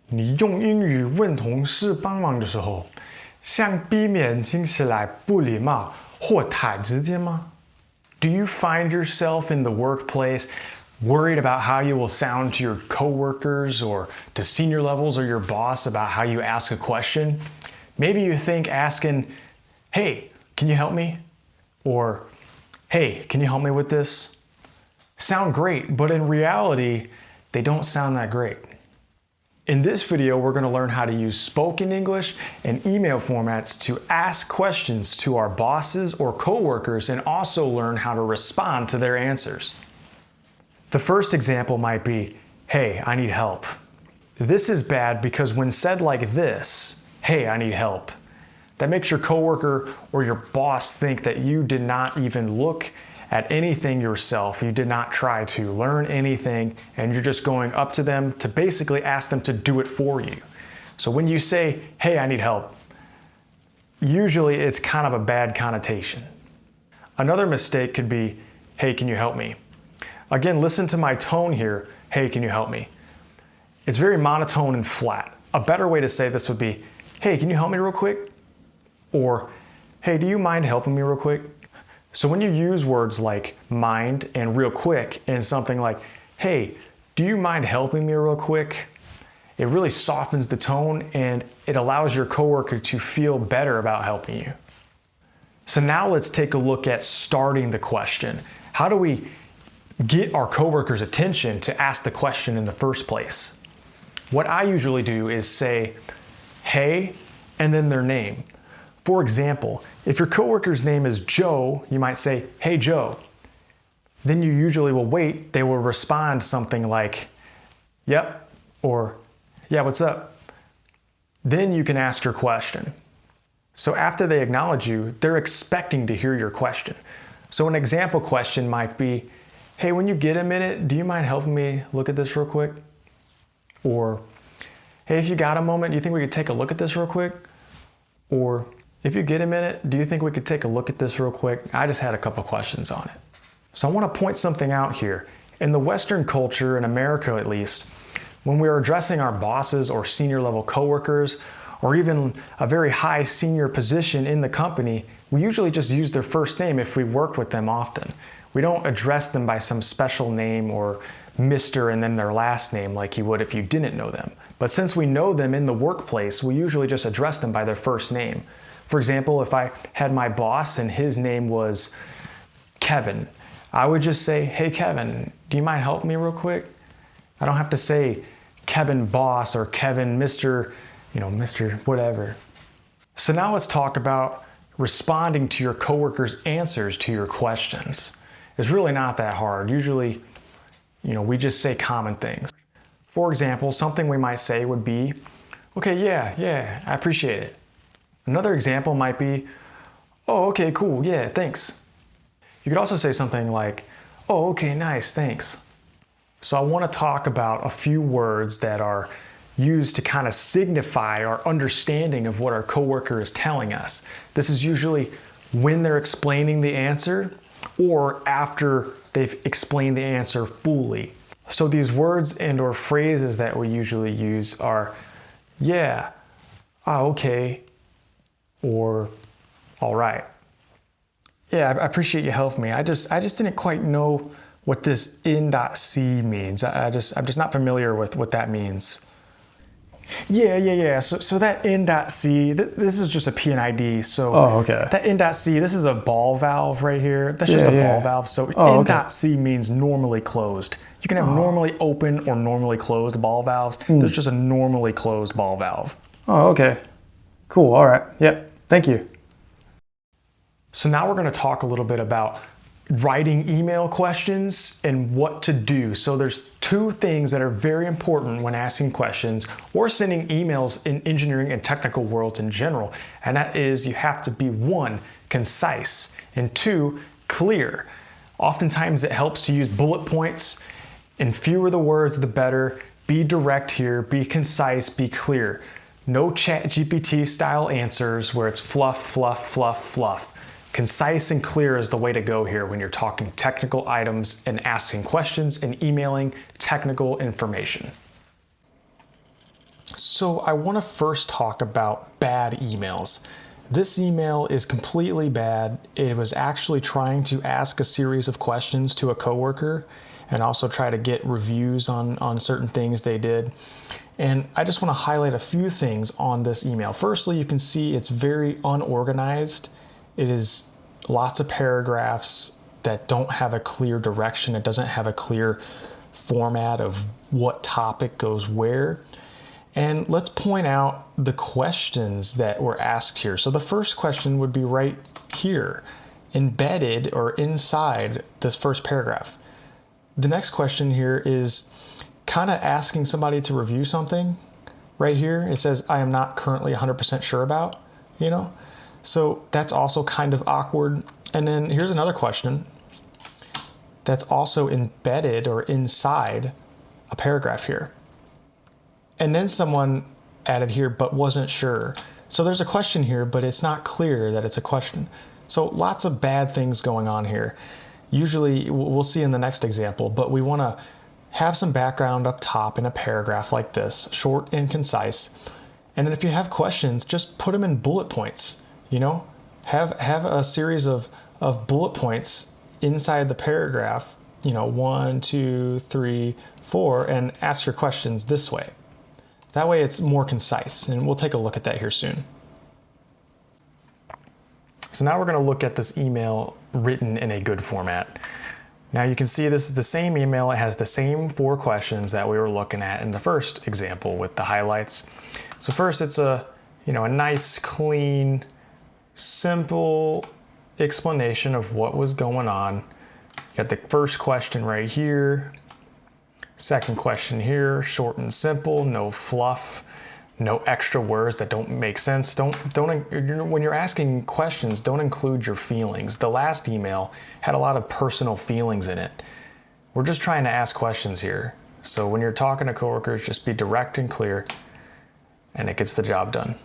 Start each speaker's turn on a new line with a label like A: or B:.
A: 你用英语问同事帮忙的时候，想避免听起来不礼貌或太直接吗？ Do you find yourself in the workplace worried about how you will sound to your coworkers or to senior levels or your boss about how you ask a question? Maybe you think asking, "Hey, can you help me?" or "Hey, can you help me with this?" sound great, but in reality, they don't sound that great. In this video, we're going to learn how to use spoken English and email formats to ask questions to our bosses or coworkers and also learn how to respond to their answers. The first example might be, "Hey, I need help." This is bad because when said like this, "Hey, I need help," that makes your coworker or your boss think that you did not even look at anything yourself. You did not try to learn anything, and you're just going up to them to basically ask them to do it for you. So when you say, "Hey, I need help," usually it's kind of a bad connotation. Another mistake could be, "Hey, can you help me?" Again, listen to my tone here. "Hey, can you help me?" It's very monotone and flat. A better way to say this would be, "Hey, can you help me real quick?" Or, "Hey, do you mind helping me real quick?" So when you use words like mind and real quick in something like, "Hey, do you mind helping me real quick?" it really softens the tone and it allows your coworker to feel better about helping you. So now let's take a look at starting the question. How do we get our coworkers' attention to ask the question in the first place? What I usually do is say, "Hey," and then their name. For example, if your coworker's name is Joe, you might say, "Hey, Joe." Then you usually will wait. They will respond something like, "Yep," or "Yeah, what's up?" Then you can ask your question. So after they acknowledge you, they're expecting to hear your question. So an example question might be, "Hey, when you get a minute, do you mind helping me look at this real quick?" Or, "Hey, if you got a moment, do you think we could take a look at this real quick?" Or, "If you get a minute, do you think we could take a look at this real quick? I just had a couple questions on it." So I want to point something out here. In the Western culture, in America at least, when we are addressing our bosses or senior level coworkers, or even a very high senior position in the company, we usually just use their first name if we work with them often. We don't address them by some special name or Mr. and then their last name like you would if you didn't know them. But since we know them in the workplace, we usually just address them by their first name. For example, if I had my boss and his name was Kevin, I would just say, "Hey, Kevin, do you mind helping me real quick?" I don't have to say Kevin boss or Kevin Mr., Mr. whatever. So now let's talk about responding to your coworkers' answers to your questions. It's really not that hard. Usually, we just say common things. For example, something we might say would be, "Okay, yeah, I appreciate it." Another example might be, "Oh, okay, cool, yeah, thanks." You could also say something like, "Oh, okay, nice, thanks." So I want to talk about a few words that are used to kind of signify our understanding of what our coworker is telling us. This is usually when they're explaining the answer or after they've explained the answer fully. So these words and or phrases that we usually use are, "Yeah," "okay," or "all right." "Yeah, I appreciate you helping me. I just didn't quite know what this N.C means. I'm just not familiar with what that means." Yeah. So that N.C, this is just a PNID. So
B: okay.
A: that N.C, this is a ball valve right here. That's just a ball valve. So N.C means normally closed. You can have normally open or normally closed ball valves. This is just a normally closed ball valve.
B: Oh, okay. Cool. All right. Yep. Thank you.
A: So now we're going to talk a little bit about writing email questions and what to do. So there's two things that are very important when asking questions or sending emails in engineering and technical worlds in general. And that is, you have to be, one, concise, and two, clear. Oftentimes it helps to use bullet points, and fewer the words, the better. Be direct here, be concise, be clear. No ChatGPT style answers where it's fluff. Concise and clear is the way to go here when you're talking technical items and asking questions and emailing technical information. So I want to first talk about bad emails. This email is completely bad. It was actually trying to ask a series of questions to a coworker and also try to get reviews on certain things they did. And I just want to highlight a few things on this email. Firstly, you can see it's very unorganized. It is lots of paragraphs that don't have a clear direction. It doesn't have a clear format of what topic goes where. And let's point out the questions that were asked here. So the first question would be right here, embedded or inside this first paragraph. The next question here is kind of asking somebody to review something right here. It says, I am not currently 100% sure about, So that's also kind of awkward. And then here's another question that's also embedded or inside a paragraph here. And then someone added here, but wasn't sure. So there's a question here, but it's not clear that it's a question. So lots of bad things going on here. Usually we'll see in the next example, but we want to have some background up top in a paragraph like this, short and concise. And then if you have questions, just put them in bullet points, have a series of bullet points inside the paragraph, 1, 2, 3, 4, and ask your questions this way. That way it's more concise, and we'll take a look at that here soon. So now we're going to look at this email written in a good format. Now you can see this is the same email. It has the same 4 questions that we were looking at in the first example with the highlights. So first it's a nice, clean, simple explanation of what was going on. You got the first question right here. Second question here, short and simple, no fluff, no extra words that don't make sense. When you're asking questions, don't include your feelings. The last email had a lot of personal feelings in it. We're just trying to ask questions here. So when you're talking to coworkers, just be direct and clear, and it gets the job done.